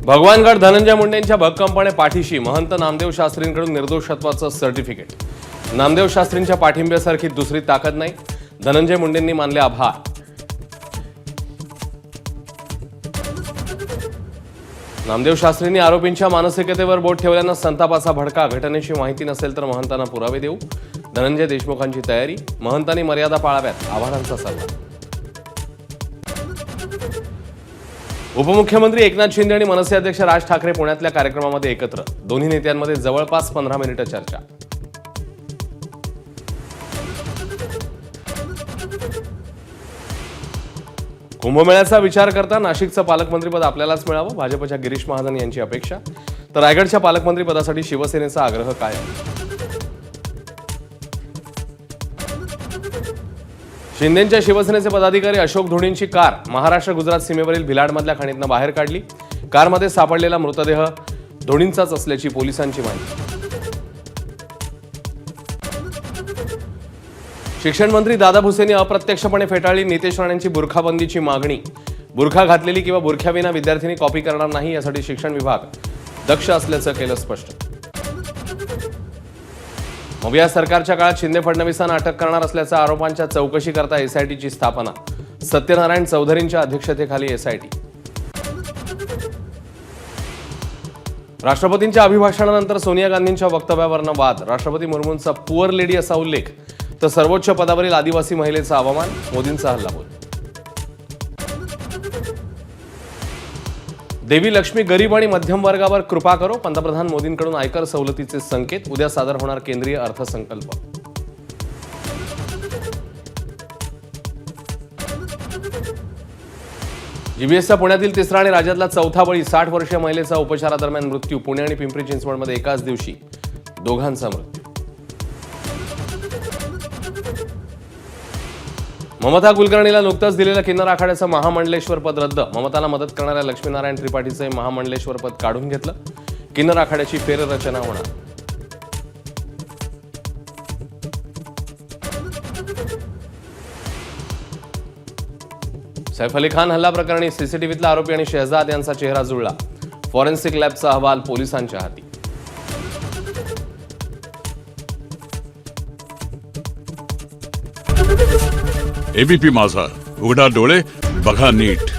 भगवानगड धनंजय मुंडेंच्या भक्कमपणे पाठीशी महंत नामदेव शास्त्रींकडून निर्दोषत्वाचं सर्टिफिकेट। नामदेव शास्त्रींच्या पाठिंब्यासारखी दुसरी ताकद नाही, धनंजय मुंडेंनी मानले आभार। नामदेव शास्त्रींनी आरोपींच्या मानसिकतेवर बोट ठेवल्यानं संतापाचा भडका। घटनेची माहिती नसेल तर महंतांना पुरावे देऊ, धनंजय देशमुखांची तयारी। महंतांनी मर्यादा पाळाव्यात, आभारांचा सल्ला। उपमुख्यमंत्री एकनाथ शिंदे आणि मनसे अध्यक्ष राज ठाकरे पुण्यातल्या कार्यक्रमामध्ये एकत्र। दोन्ही नेत्यांमध्ये जवळपास 15 मिनिटं चर्चा। कुंभमेळ्याचा विचार करता नाशिकचं पालकमंत्रीपद आपल्यालाच मिळावं, भाजपच्या गिरीश महाजन यांची अपेक्षा। तर रायगडच्या पालकमंत्रीपदासाठी शिवसेनेचा आग्रह कायम। शिंदेंच्या शिवसेनेचे पदाधिकारी अशोक धोणींची कार महाराष्ट्र गुजरात सीमेवरील भिलाडमधल्या खाणीतनं बाहेर काढली। कारमध्ये सापडलेला मृतदेह धोणींचाच असल्याची पोलिसांची माहिती। शिक्षण मंत्री दादा भुसेंनी अप्रत्यक्षपणे फेटाळली नितेश राणेंची बुरखाबंदीची मागणी। बुरखा घातलेली किंवा बुरख्याविना विद्यार्थिनी कॉपी करणार नाही यासाठी शिक्षण विभाग दक्ष असल्याचं केलं स्पष्ट। मग या सरकारच्या काळात शिंदे फडणवीसांना अटक करणार असल्याच्या आरोपांच्या चौकशी करता एसआयटीची स्थापना। सत्यनारायण चौधरींच्या अध्यक्षतेखाली एसआयटी। राष्ट्रपतींच्या अभिभाषणानंतर सोनिया गांधींच्या वक्तव्यावरनं वाद। राष्ट्रपती मुर्मूंचा पुअर लेडी असा उल्लेख तर सर्वोच्च पदावरील आदिवासी महिलेचा अवमान। मोदींचा हल्लाबोल। देवी लक्ष्मी गरीब आणि मध्यम वर्गावर कृपा करो, पंतप्रधान मोदींकडून आयकर सवलतीचे संकेत। उद्या सादर होणार केंद्रीय अर्थसंकल्प। जीबीएसचा पुण्यातील तिसरा आणि राज्यातला चौथा बळी। 60 वर्षीय महिलेचा उपचारादरम्यान मृत्यू। पुणे आणि पिंपरी चिंचवडमध्ये एकाच दिवशी दोघांचा मृत्यू। ममता कुलकर्णीला नुकतंच दिलेलं किन्नर आखाड्याचं महामंडलेश्वर पद रद्द। ममताला मदत करणाऱ्या लक्ष्मीनारायण त्रिपाठीचे महामंडलेश्वर पद काढून घेतलं। किन्नर आखाड्याची फेररचना होणार। सैफ अली खान हल्ला प्रकरणी सीसीटीव्हीतला आरोपी आणि शहजाद यांचा चेहरा जुळला। फॉरेन्सिक लॅबचा अहवाल पोलिसांच्या हाती। एबीपी माझा, उघडा डोळे बघा नीट।